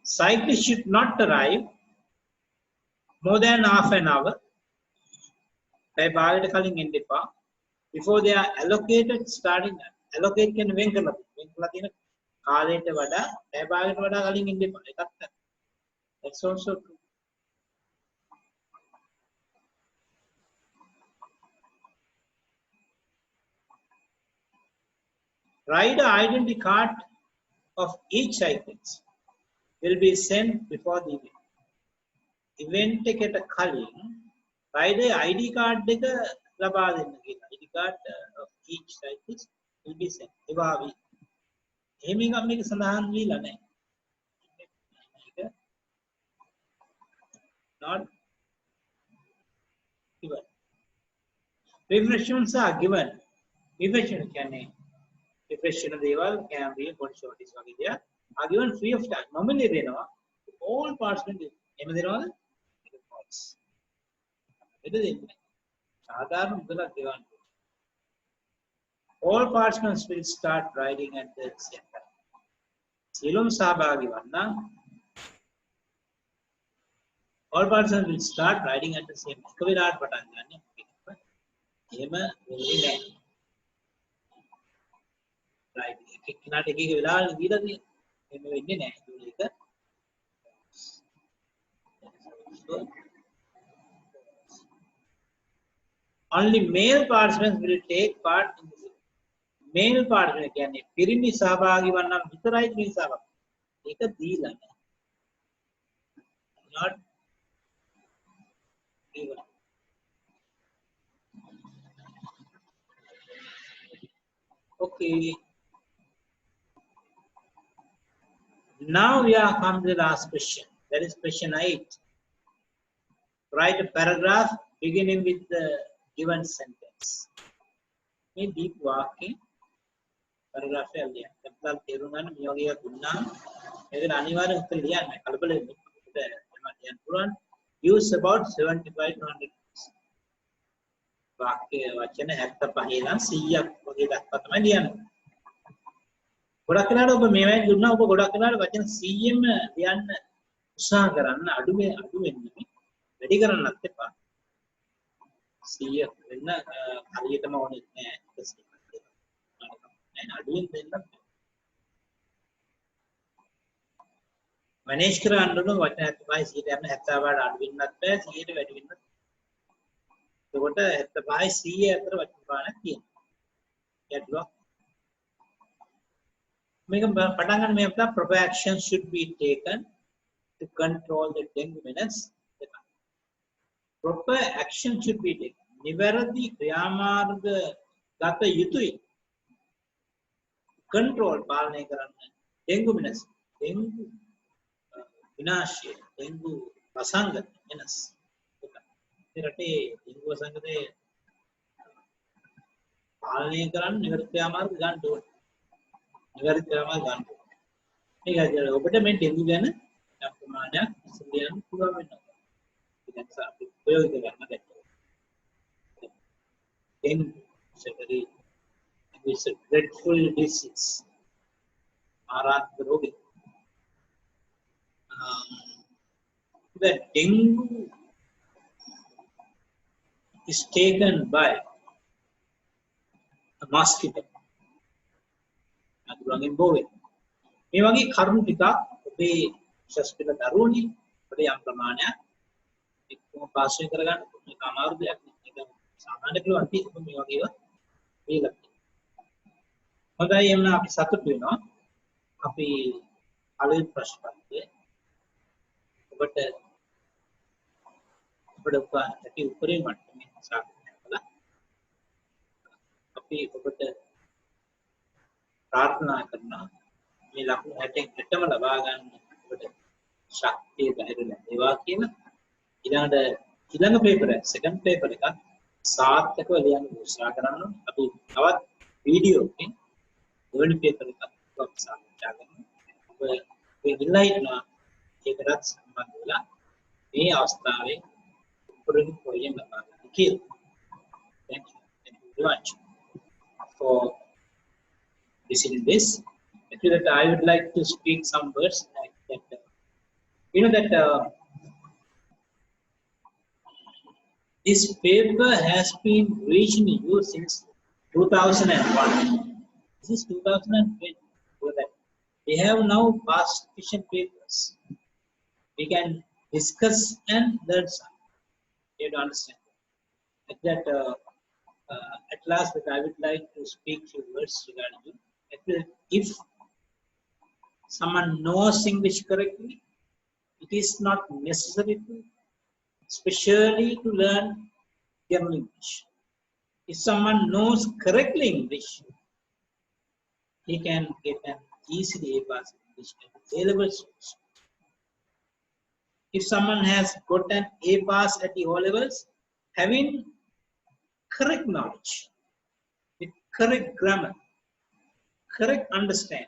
Cyclists should not arrive more than half an hour before they are allocated starting. Allocate can වෙන්කලා තියෙන කාලයට වඩා පැය භාගයකට වඩා කලින් ඉන්න එපා. ඒකත් that's also true. Rider identity card of each cyclist will be sent before the event. Event එකට කලින් rider ID card එක ලබා දෙන්න කියලා. ID card of each cyclist will be sent. එවාවි. එහෙම එකක් මේක සඳහන් වෙලා නැහැ. Not given. Refreshments are given. Refreshment කියන්නේ refreshment දේවල් කැම්බිය පොඩි shorties වගේ දේවල් are given free of charge. Normally දෙනවා all participants එහෙම දෙනවද? ඒක false. ඒක දෙන්නේ. සාධාරණ මුදලක් දෙවන්න. All participants will start riding at the same time. සියලුම සහභාගී වන්නා all participants will start riding at the same time. එක වෙලාවට පටන් ගන්න. එහෙම වෙන්නේ නැහැ. right එක්කෙනාට එක එක වෙලාවල් දීලා තියෙනවා. එහෙම වෙන්නේ නැහැ. ඒක only male participants will take part in this. Male participants කියන්නේ පිරිමි සහභාගී වන්නම් විතරයි මේ සහභාගී. ඒක දීලා නැහැ. Not Okay. Now we are come to the last question. That is question 8. Write a paragraph beginning with the given sentence. මේ deep walking paragraph එක ලියන්න. අපිට තේරුම් ගන්න මේ වගේ එකක් දුන්නා. මේකට අනිවාර්යෙන් උත්තර ලියන්න. කලබල වෙන්න. අපිට ලියන්න පුළුවන්. Use about 75 to 100 words. වාක්‍ය වචන 75 ඉඳන් 100ක් වගේ දක්වා තමයි ලියන්නේ. ගොඩක් වෙලාවට ඔබ මේ වගේ දුන්නා ඔබ ගොඩක් වෙලාවට වචන 100ෙම ලියන්න උත්සාහ කරන්න අඩු වෙන්නේ වැඩි කරන්නත් එපා 100 වෙන්න හරියටම ඕනේ නැහැ අඩුවෙන් දෙන්න මැනේජ් කරන්න ඕන වචන 75 100 යන 70 වඩා අඩු වෙන්නත් බෑ 100ට වැඩි වෙන්නත් එතකොට 75 100 අතර වචන ප්‍රමාණයක් තියෙනවා ගැටලුවක් පටන් ගන්න මේ අපිට proper action should be taken to control the dengue menace. Proper action should be taken. නිවැරදි ක්‍රියාමාර්ග ගත යුතුයි. control පාලනය කරන්න dengue menace. dengue විනාශය dengue වසංගත menace. මේ රටේ dengue වසංගතේ පාලනය කරන්න නිවැරදි ක්‍රියාමාර්ග ගන්න ඕනේ. නිවැරදි ක්‍රමාවක් ගන්න. මේක ඔබට මේ ඩෙන්ගු ගැන යම් ප්‍රමාණයක් ඉස්සෙල්ලා පුළුවන් වෙනවා. ඒක අපි ප්‍රයෝග කරන්න බැහැ. Dengue is a dreadful disease. මාරාත්මක රෝගය. The dengue is taken by a mosquito. අතුරුගෙන් බෝ වෙනවා. මේ වගේ කරුණු ටිකක් ඔබේ විශේෂ පෙළ දරුවෝනි ඔබේ යම් ප්‍රමාණයක් එක්කම පාස්වෙන් කරගන්න මේක අමාරු දෙයක් නෙවෙයි. ඒක සාමාන්‍ය පුළුවන් තියෙන මේ වගේ ඒවා මේලා. හොඳයි එන්න අපි සතුටු වෙනවා. අපි අලුත් ප්‍රශ්න පත්‍රයේ ඔබට ඇති උපරිම මට්ටමේ සාකච්ඡා කළා. අපි ඔබට प्रार्थना करना මේ ලකුණු 60ටම ලබා ගන්න ඔබට ශක්තිය බැහැරලා ඒවා කියන ඊළඟ පේපර් එක සෙකන්ඩ් පේපර් එක සාර්ථකව ලියන්න උත්සාහ කරන්න අපි තවත් වීඩියෝ එකකින් දෙවෙනි පේපර් එක සාකච්ඡා කරනවා ඔබ මේ ඉල්ලා ඉන්නවා ඒකටත් සම්බන්ධ වෙලා මේ අවස්ථාවේ උපරිම ප්‍රයෝජන ලබා ගන්න කියලා. Thank you very much for listening this. Actually, that I would like to speak some words like that. You know that this paper has been reaching you since 2001. This is 2020. So that we have now past sufficient papers. We can discuss and learn some. You have to understand. Like that, at last, that I would like to speak few words regarding you. If someone knows English correctly, it is not necessary to specially to learn German English. If someone knows correctly English, he can get an easily A pass English at A levels. If someone has got an A pass at the O levels, having correct knowledge, with correct grammar, correct understand,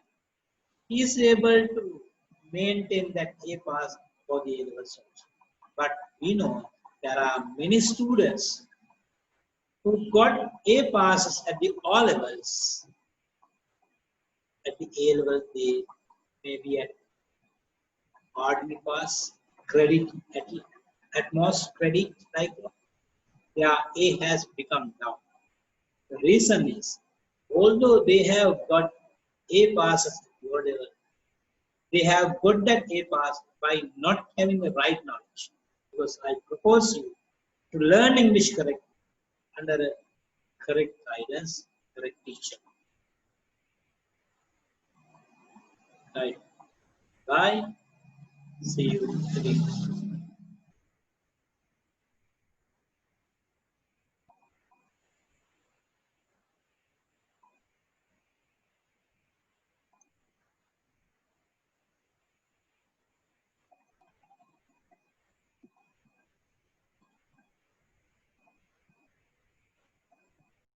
he is able to maintain that A pass for the A levels. But we know there are many students who got A passes at the O levels. At the A level, they may be at ordinary pass, credit, at most credit, like their A has become down. The reason is, although they have got A passes at your level, they have got that A pass by not having the right knowledge. Because I propose you to learn English correctly under a correct guidance, correct teacher. Right. Bye. See you again.